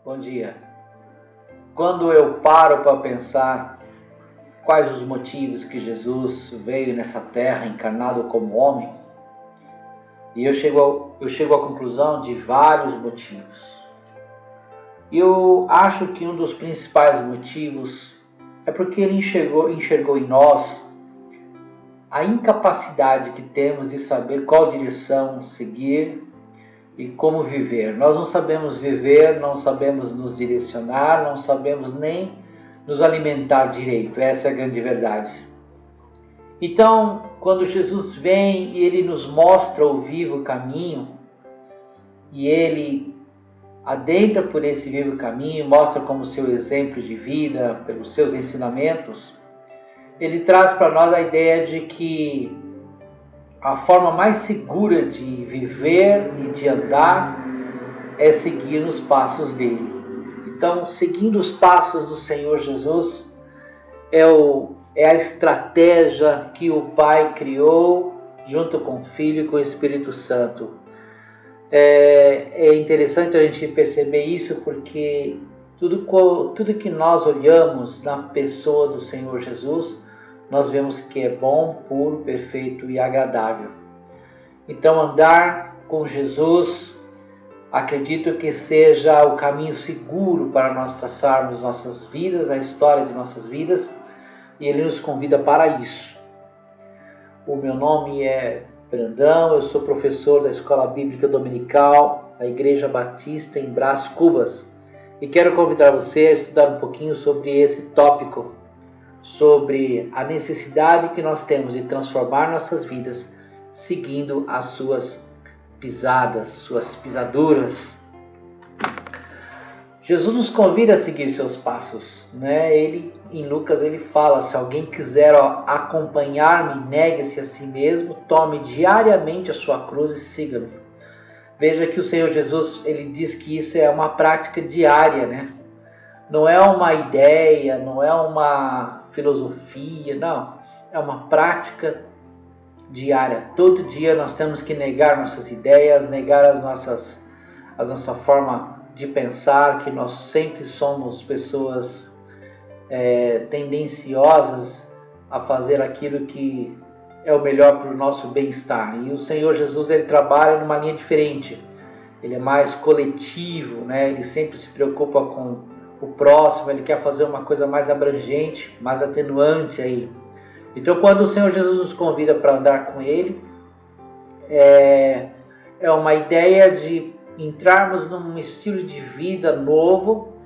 Bom dia. Quando eu paro para pensar quais os motivos que Jesus veio nessa terra encarnado como homem, e eu chego à conclusão de vários motivos. E eu acho que um dos principais motivos é porque ele enxergou em nós a incapacidade que temos de saber qual direção seguir e como viver. Nós não sabemos viver, não sabemos nos direcionar, não sabemos nem nos alimentar direito. Essa é a grande verdade. Então, quando Jesus vem e ele nos mostra o vivo caminho, e ele adentra por esse vivo caminho, mostra como seu exemplo de vida, pelos seus ensinamentos, ele traz para nós a ideia de que a forma mais segura de viver e de andar é seguir nos passos dele. Então, seguindo os passos do Senhor Jesus é a estratégia que o Pai criou junto com o Filho e com o Espírito Santo. É interessante a gente perceber isso porque tudo que nós olhamos na pessoa do Senhor Jesus, nós vemos que é bom, puro, perfeito e agradável. Então, andar com Jesus, acredito que seja o caminho seguro para nós traçarmos nossas vidas, a história de nossas vidas, e Ele nos convida para isso. O meu nome é Brandão, eu sou professor da Escola Bíblica Dominical da Igreja Batista em Brás Cubas, e quero convidar você a estudar um pouquinho sobre esse tópico, sobre a necessidade que nós temos de transformar nossas vidas seguindo as suas pisadas, suas pisaduras. Jesus nos convida a seguir seus passos, né? Em Lucas ele fala: se alguém quiser acompanhar-me, negue-se a si mesmo, tome diariamente a sua cruz e siga-me. Veja que o Senhor Jesus ele diz que isso é uma prática diária, né? Não é uma ideia, não é uma filosofia, não. É uma prática diária. Todo dia nós temos que negar nossas ideias, negar a nossa forma de pensar, que nós sempre somos pessoas tendenciosas a fazer aquilo que é o melhor para o nosso bem-estar. E o Senhor Jesus ele trabalha numa linha diferente. Ele é mais coletivo, né? Ele sempre se preocupa com o próximo, ele quer fazer uma coisa mais abrangente, mais atenuante aí. Então, quando o Senhor Jesus nos convida para andar com Ele, é uma ideia de entrarmos num estilo de vida novo,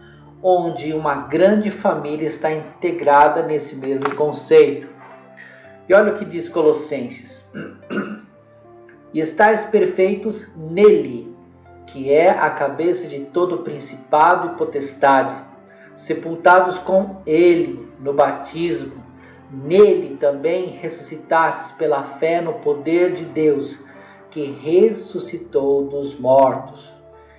onde uma grande família está integrada nesse mesmo conceito. E olha o que diz Colossenses: e estáis perfeitos nele, que é a cabeça de todo principado e potestade, sepultados com ele no batismo, nele também ressuscitastes pela fé no poder de Deus, que ressuscitou dos mortos.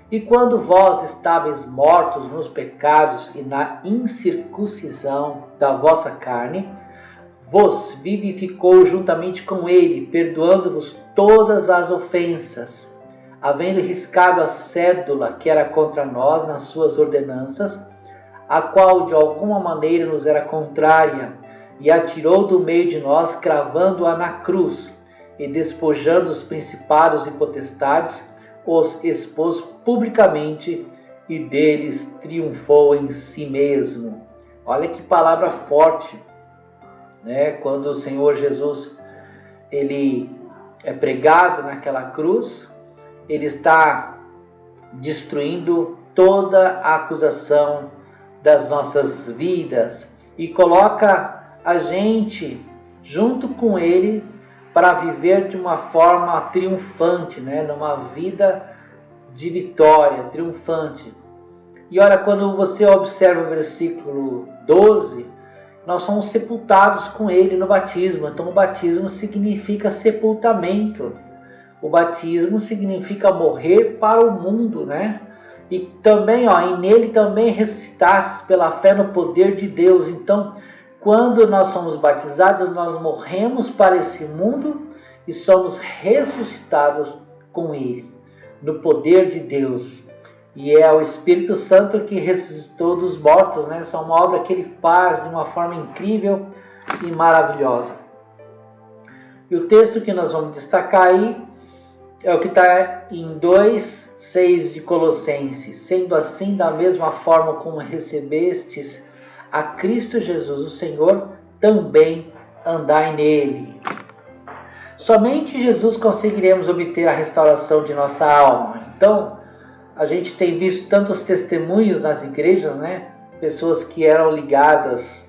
E quando vós estáveis mortos nos pecados e na incircuncisão da vossa carne, vos vivificou juntamente com ele, perdoando-vos todas as ofensas, havendo riscado a cédula que era contra nós nas suas ordenanças, a qual de alguma maneira nos era contrária, e a tirou do meio de nós, cravando-a na cruz, e despojando os principados e potestades, os expôs publicamente, e deles triunfou em si mesmo. Olha que palavra forte, né? Quando o Senhor Jesus ele é pregado naquela cruz, ele está destruindo toda a acusação das nossas vidas e coloca a gente junto com ele para viver de uma forma triunfante, né? Numa vida de vitória, triunfante. E olha, quando você observa o versículo 12, nós somos sepultados com ele no batismo. Então o batismo significa sepultamento. O batismo significa morrer para o mundo, né? E também, e nele também ressuscitastes pela fé no poder de Deus. Então, quando nós somos batizados, nós morremos para esse mundo e somos ressuscitados com ele, no poder de Deus. E é o Espírito Santo que ressuscitou dos mortos, né? Essa é uma obra que ele faz de uma forma incrível e maravilhosa. E o texto que nós vamos destacar aí é o que está em 2:6 de Colossenses. Sendo assim, da mesma forma como recebestes a Cristo Jesus, o Senhor, também andai nele. Somente Jesus conseguiremos obter a restauração de nossa alma. Então, a gente tem visto tantos testemunhos nas igrejas, né? Pessoas que eram ligadas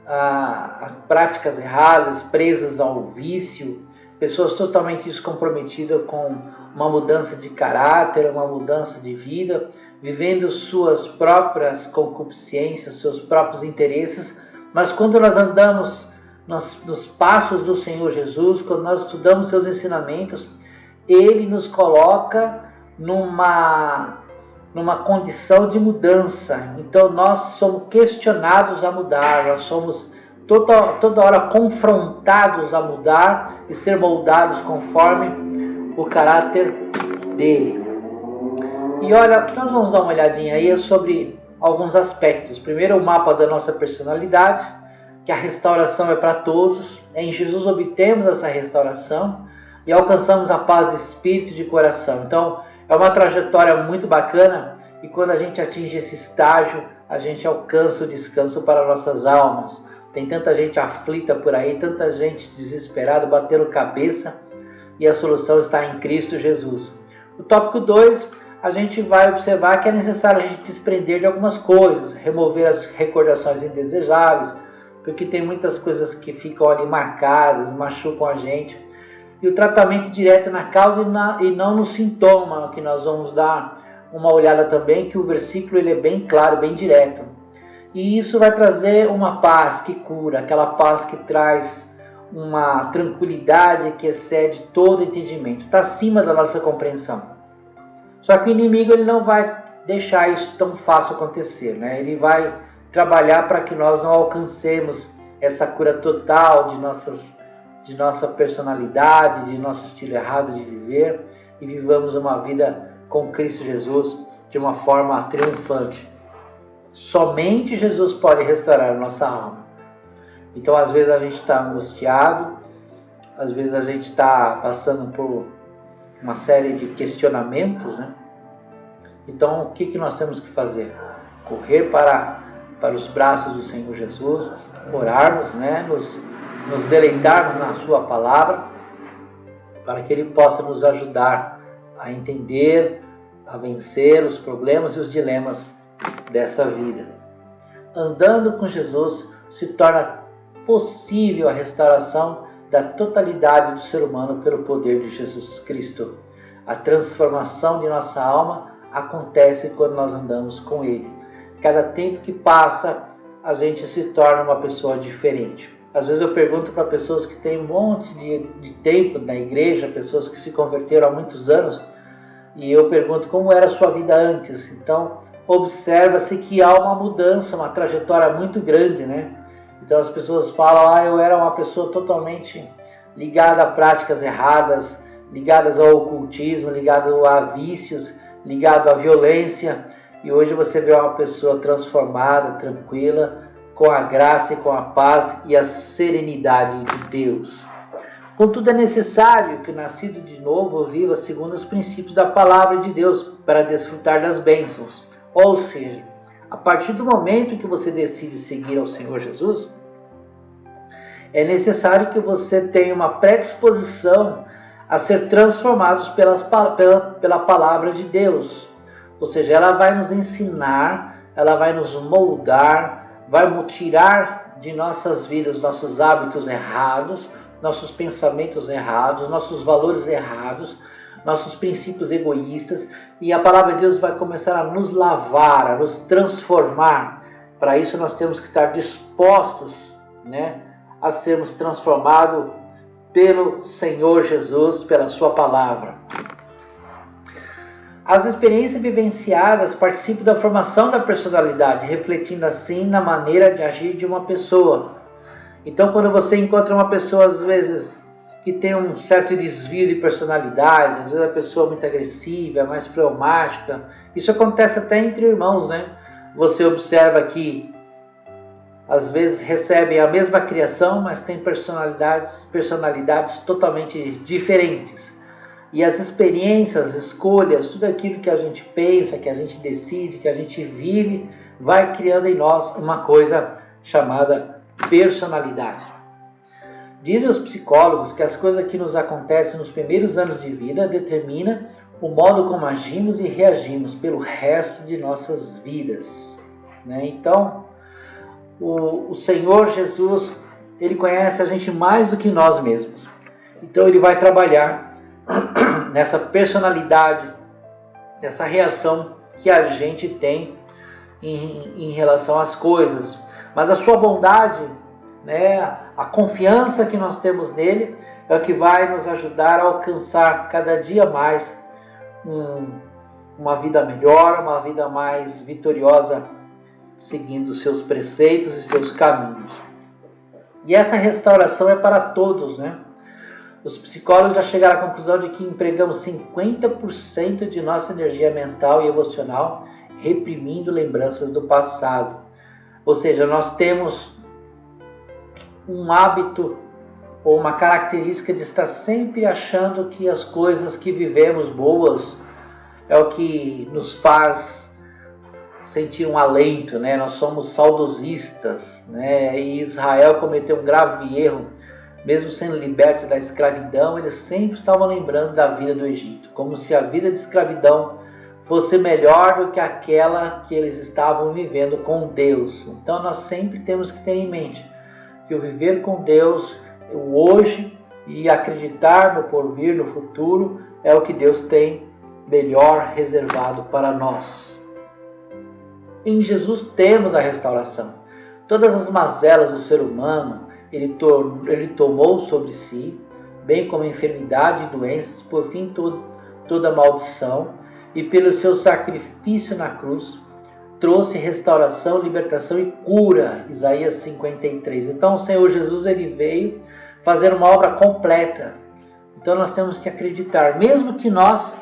a práticas erradas, presas ao vício, pessoas totalmente descomprometidas com uma mudança de caráter, uma mudança de vida, vivendo suas próprias concupiscências, seus próprios interesses. Mas quando nós andamos nos passos do Senhor Jesus, quando nós estudamos seus ensinamentos, Ele nos coloca numa condição de mudança. Então nós somos questionados a mudar, nós somos toda hora confrontados a mudar e ser moldados conforme o caráter dele. E olha, nós vamos dar uma olhadinha aí sobre alguns aspectos. Primeiro, o mapa da nossa personalidade, que a restauração é para todos. Em Jesus obtemos essa restauração e alcançamos a paz de espírito e de coração. Então, é uma trajetória muito bacana e quando a gente atinge esse estágio, a gente alcança o descanso para nossas almas. Tem tanta gente aflita por aí, tanta gente desesperada, batendo cabeça, e a solução está em Cristo Jesus. No tópico 2, a gente vai observar que é necessário a gente desprender de algumas coisas, remover as recordações indesejáveis, porque tem muitas coisas que ficam ali marcadas, machucam a gente. E o tratamento direto na causa e não no sintoma, que nós vamos dar uma olhada também, que o versículo ele é bem claro, bem direto. E isso vai trazer uma paz que cura, aquela paz que traz uma tranquilidade que excede todo entendimento, está acima da nossa compreensão. Só que o inimigo ele não vai deixar isso tão fácil acontecer, né? Ele vai trabalhar para que nós não alcancemos essa cura total de nossa personalidade, de nosso estilo errado de viver e vivamos uma vida com Cristo Jesus de uma forma triunfante. Somente Jesus pode restaurar a nossa alma. Então, às vezes a gente está angustiado, às vezes a gente está passando por uma série de questionamentos, né? Então, o que nós temos que fazer? Correr para os braços do Senhor Jesus, orarmos, né? Nos deleitarmos na sua palavra, para que Ele possa nos ajudar a entender, a vencer os problemas e os dilemas dessa vida. Andando com Jesus se torna possível a restauração da totalidade do ser humano pelo poder de Jesus Cristo. A transformação de nossa alma acontece quando nós andamos com Ele. Cada tempo que passa, a gente se torna uma pessoa diferente. Às vezes eu pergunto para pessoas que têm um monte de tempo na igreja, pessoas que se converteram há muitos anos, e eu pergunto como era a sua vida antes. Então, observa-se que há uma mudança, uma trajetória muito grande, né? Então as pessoas falam, eu era uma pessoa totalmente ligada a práticas erradas, ligadas ao ocultismo, ligada a vícios, ligado à violência, e hoje você vê uma pessoa transformada, tranquila, com a graça e com a paz e a serenidade de Deus. Contudo, é necessário que o nascido de novo viva segundo os princípios da palavra de Deus para desfrutar das bênçãos. Ou seja, a partir do momento que você decide seguir ao Senhor Jesus, é necessário que você tenha uma predisposição a ser transformados pela palavra de Deus. Ou seja, ela vai nos ensinar, ela vai nos moldar, vai tirar de nossas vidas nossos hábitos errados, nossos pensamentos errados, nossos valores errados, nossos princípios egoístas, e a palavra de Deus vai começar a nos lavar, a nos transformar. Para isso nós temos que estar dispostos, né, a sermos transformados pelo Senhor Jesus, pela sua palavra. As experiências vivenciadas participam da formação da personalidade, refletindo assim na maneira de agir de uma pessoa. Então, quando você encontra uma pessoa, às vezes, que tem um certo desvio de personalidade, às vezes a pessoa é muito agressiva, mais fleumática. Isso acontece até entre irmãos, né? Você observa que às vezes recebem a mesma criação, mas têm personalidades totalmente diferentes. E as experiências, escolhas, tudo aquilo que a gente pensa, que a gente decide, que a gente vive, vai criando em nós uma coisa chamada personalidade. Dizem os psicólogos que as coisas que nos acontecem nos primeiros anos de vida determinam o modo como agimos e reagimos pelo resto de nossas vidas, né? Então, o Senhor Jesus, Ele conhece a gente mais do que nós mesmos. Então Ele vai trabalhar nessa personalidade, nessa reação que a gente tem em relação às coisas. Mas a sua bondade, né, a confiança que nós temos nele, é o que vai nos ajudar a alcançar cada dia mais uma vida melhor, uma vida mais vitoriosa, seguindo seus preceitos e seus caminhos. E essa restauração é para todos, né? Os psicólogos já chegaram à conclusão de que empregamos 50% de nossa energia mental e emocional reprimindo lembranças do passado. Ou seja, nós temos um hábito ou uma característica de estar sempre achando que as coisas que vivemos boas é o que nos faz sentir um alento, né? Nós somos saudosistas, né? E Israel cometeu um grave erro, mesmo sendo liberto da escravidão, eles sempre estavam lembrando da vida do Egito, como se a vida de escravidão fosse melhor do que aquela que eles estavam vivendo com Deus. Então nós sempre temos que ter em mente que o viver com Deus, o hoje, e acreditar no porvir, no futuro, é o que Deus tem melhor reservado para nós. Em Jesus temos a restauração. Todas as mazelas do ser humano ele tomou sobre si, bem como a enfermidade e doenças, por fim toda maldição, e pelo seu sacrifício na cruz, trouxe restauração, libertação e cura. Isaías 53. Então o Senhor Jesus ele veio fazer uma obra completa. Então nós temos que acreditar, mesmo que nós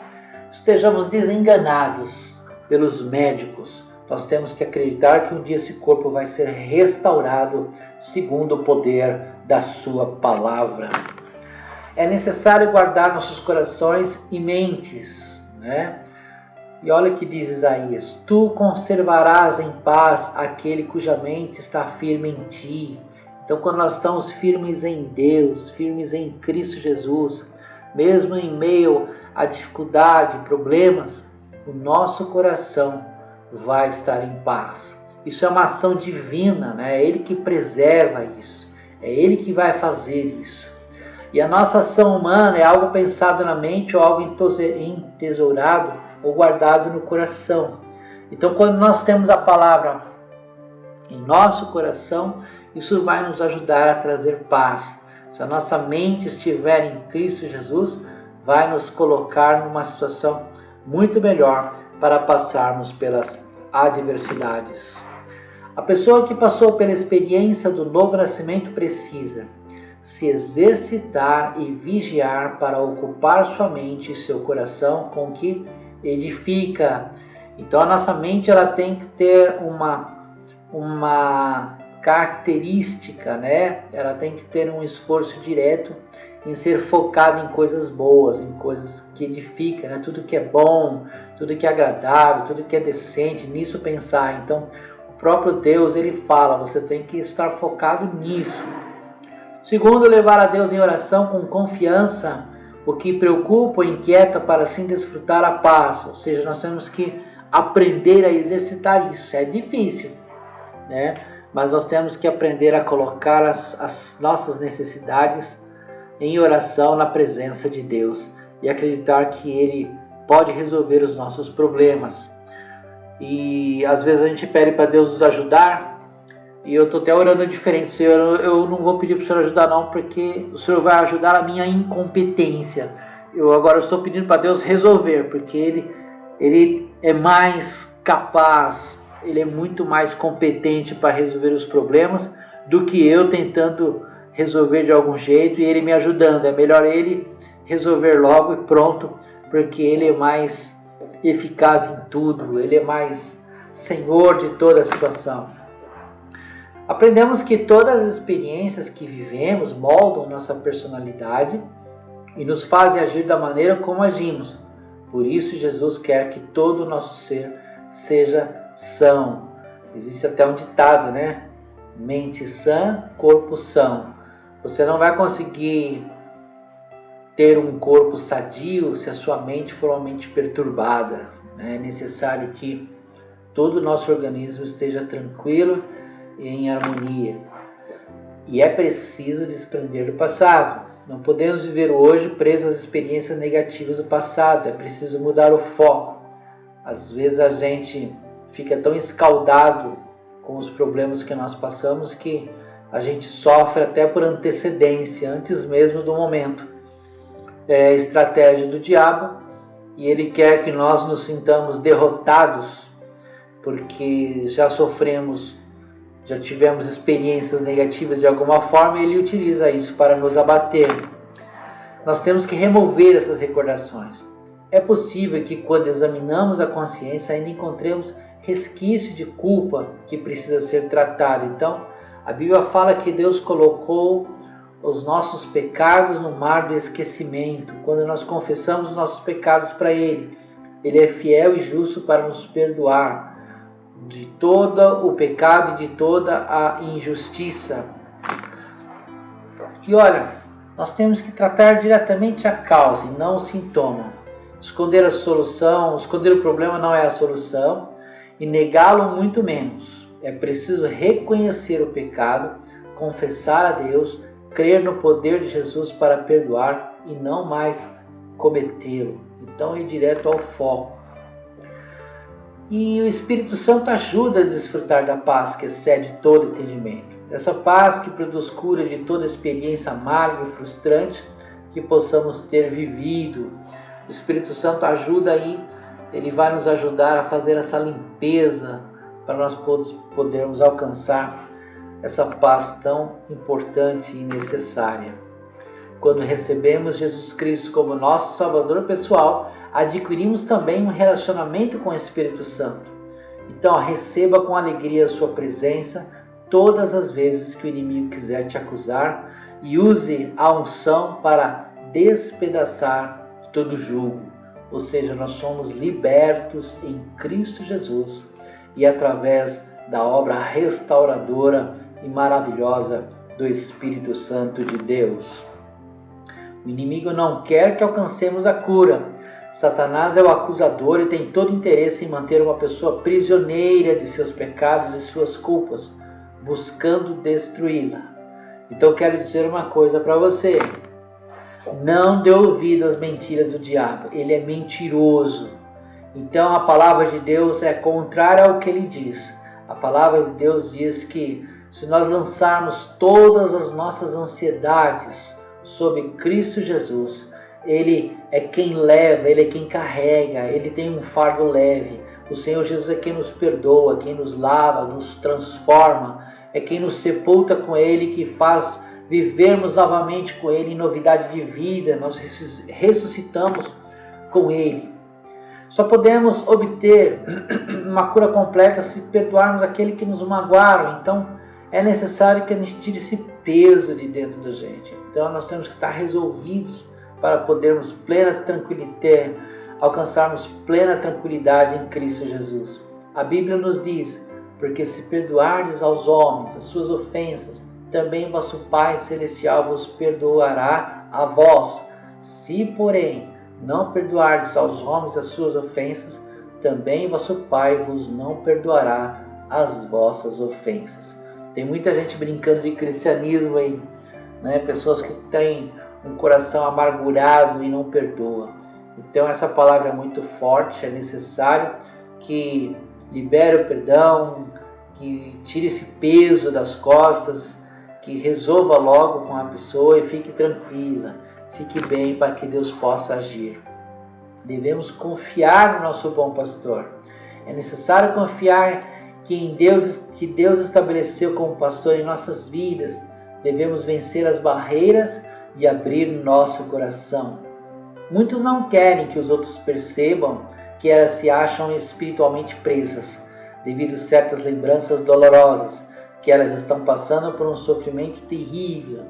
estejamos desenganados pelos médicos, nós temos que acreditar que um dia esse corpo vai ser restaurado segundo o poder da sua palavra. É necessário guardar nossos corações e mentes, né? E olha o que diz Isaías: tu conservarás em paz aquele cuja mente está firme em ti. Então quando nós estamos firmes em Deus, firmes em Cristo Jesus, mesmo em meio a dificuldade, problemas, o nosso coração vai estar em paz. Isso é uma ação divina, né? É Ele que preserva isso, é Ele que vai fazer isso. E a nossa ação humana é algo pensado na mente ou algo entesourado ou guardado no coração. Então quando nós temos a palavra em nosso coração, isso vai nos ajudar a trazer paz. Se a nossa mente estiver em Cristo Jesus, vai nos colocar numa situação muito melhor para passarmos pelas adversidades. A pessoa que passou pela experiência do novo nascimento precisa se exercitar e vigiar para ocupar sua mente e seu coração com o que edifica. Então a nossa mente ela tem que ter uma característica, né? Ela tem que ter um esforço direto em ser focado em coisas boas, em coisas que edificam, né? Tudo que é bom, tudo que é agradável, tudo que é decente, nisso pensar. Então o próprio Deus ele fala, você tem que estar focado nisso. Segundo, levar a Deus em oração com confiança, o que preocupa ou inquieta para assim desfrutar a paz. Ou seja, nós temos que aprender a exercitar isso. É difícil, né? Mas nós temos que aprender a colocar as nossas necessidades em oração na presença de Deus e acreditar que Ele pode resolver os nossos problemas. E às vezes a gente pede para Deus nos ajudar, e eu estou até orando diferente: Senhor, eu não vou pedir para o Senhor ajudar não, porque o Senhor vai ajudar a minha incompetência. Eu agora estou pedindo para Deus resolver, porque Ele é mais capaz, Ele é muito mais competente para resolver os problemas do que eu tentando resolver de algum jeito e ele me ajudando. É melhor ele resolver logo e pronto, porque ele é mais eficaz em tudo, ele é mais senhor de toda a situação. Aprendemos que todas as experiências que vivemos moldam nossa personalidade e nos fazem agir da maneira como agimos. Por isso Jesus quer que todo o nosso ser seja são. Existe até um ditado, né? Mente sã, corpo são. Você não vai conseguir ter um corpo sadio se a sua mente for uma mente perturbada. É necessário que todo o nosso organismo esteja tranquilo e em harmonia. E é preciso desprender do passado. Não podemos viver hoje presos às experiências negativas do passado. É preciso mudar o foco. Às vezes a gente fica tão escaldado com os problemas que nós passamos que a gente sofre até por antecedência, antes mesmo do momento. É a estratégia do diabo e ele quer que nós nos sintamos derrotados porque já sofremos, já tivemos experiências negativas de alguma forma e ele utiliza isso para nos abater. Nós temos que remover essas recordações. É possível que quando examinamos a consciência ainda encontremos resquício de culpa que precisa ser tratado. Então, a Bíblia fala que Deus colocou os nossos pecados no mar do esquecimento. Quando nós confessamos os nossos pecados para Ele, Ele é fiel e justo para nos perdoar de todo o pecado e de toda a injustiça. E olha, nós temos que tratar diretamente a causa e não o sintoma. Esconder a solução, esconder o problema não é a solução e negá-lo muito menos. É preciso reconhecer o pecado, confessar a Deus, crer no poder de Jesus para perdoar e não mais cometê-lo. Então ir direto ao foco. E o Espírito Santo ajuda a desfrutar da paz que excede todo entendimento. Essa paz que produz cura de toda experiência amarga e frustrante que possamos ter vivido. O Espírito Santo ajuda aí, ele vai nos ajudar a fazer essa limpeza para nós podermos alcançar essa paz tão importante e necessária. Quando recebemos Jesus Cristo como nosso Salvador pessoal, adquirimos também um relacionamento com o Espírito Santo. Então, receba com alegria a sua presença todas as vezes que o inimigo quiser te acusar e use a unção para despedaçar todo jugo. Ou seja, nós somos libertos em Cristo Jesus e através da obra restauradora e maravilhosa do Espírito Santo de Deus. O inimigo não quer que alcancemos a cura. Satanás é o acusador e tem todo interesse em manter uma pessoa prisioneira de seus pecados e suas culpas, buscando destruí-la. Então quero dizer uma coisa para você. Não dê ouvido às mentiras do diabo. Ele é mentiroso. Então a palavra de Deus é contrária ao que ele diz. A palavra de Deus diz que se nós lançarmos todas as nossas ansiedades sobre Cristo Jesus, Ele é quem leva, Ele é quem carrega, Ele tem um fardo leve. O Senhor Jesus é quem nos perdoa, quem nos lava, nos transforma, é quem nos sepulta com Ele, que faz vivermos novamente com Ele em novidade de vida. Nós ressuscitamos com Ele. Só podemos obter uma cura completa se perdoarmos aquele que nos magoaram. Então é necessário que a gente tire esse peso de dentro da gente. Então nós temos que estar resolvidos para podermos alcançarmos plena tranquilidade em Cristo Jesus. A Bíblia nos diz: porque se perdoardes aos homens as suas ofensas, também vosso Pai Celestial vos perdoará a vós. Se, porém, não perdoardes aos homens as suas ofensas, também vosso Pai vos não perdoará as vossas ofensas. Tem muita gente brincando de cristianismo aí, né? Pessoas que têm um coração amargurado e não perdoa. Então essa palavra é muito forte, é necessário que libere o perdão, que tire esse peso das costas, que resolva logo com a pessoa e fique tranquila, fique bem para que Deus possa agir. Devemos confiar no nosso bom pastor. É necessário confiar que Deus estabeleceu como pastor em nossas vidas, Devemos vencer as barreiras e abrir nosso coração. Muitos não querem que os outros percebam que elas se acham espiritualmente presas, devido a certas lembranças dolorosas, que elas estão passando por um sofrimento terrível,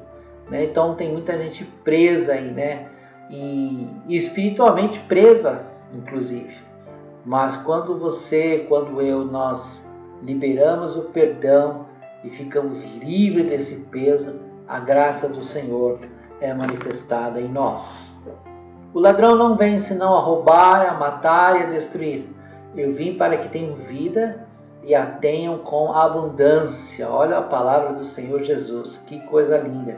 né? Então tem muita gente presa aí, né? E espiritualmente presa, inclusive. Mas quando eu, nós liberamos o perdão e ficamos livres desse peso, a graça do Senhor é manifestada em nós. O ladrão não vem senão a roubar, a matar e a destruir. Eu vim para que tenham vida e a tenham com abundância. Olha a palavra do Senhor Jesus, que coisa linda.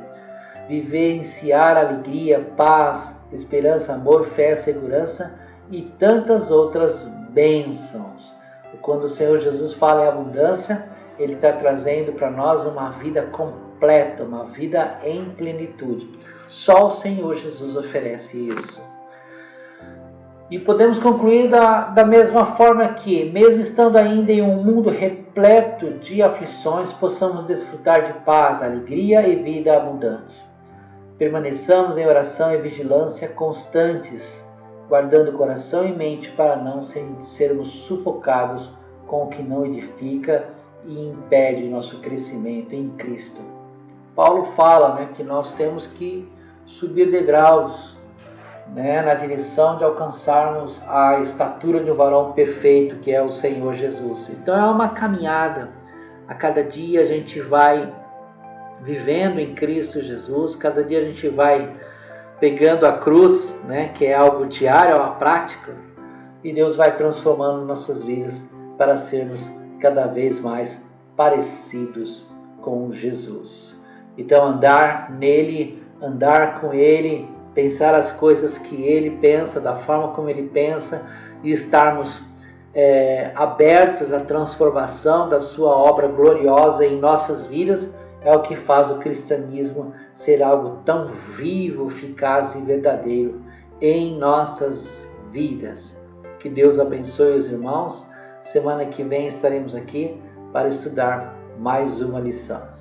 Vivenciar alegria, paz, esperança, amor, fé, segurança e tantas outras bênçãos. Quando o Senhor Jesus fala em abundância, Ele está trazendo para nós uma vida completa, uma vida em plenitude. Só o Senhor Jesus oferece isso. E podemos concluir da mesma forma que, mesmo estando ainda em um mundo repleto de aflições, possamos desfrutar de paz, alegria e vida abundante. Permaneçamos em oração e vigilância constantes, guardando coração e mente para não sermos sufocados com o que não edifica e impede nosso crescimento em Cristo. Paulo fala, que nós temos que subir degraus, na direção de alcançarmos a estatura de um varão perfeito, que é o Senhor Jesus. Então é uma caminhada. A cada dia a gente vai vivendo em Cristo Jesus, cada dia a gente vai pegando a cruz, que é algo diário, é uma prática, e Deus vai transformando nossas vidas para sermos cada vez mais parecidos com Jesus. Então andar nele, andar com ele, pensar as coisas que ele pensa, da forma como ele pensa, e estarmos abertos à transformação da sua obra gloriosa em nossas vidas, é o que faz o cristianismo ser algo tão vivo, eficaz e verdadeiro em nossas vidas. Que Deus abençoe os irmãos. Semana que vem estaremos aqui para estudar mais uma lição.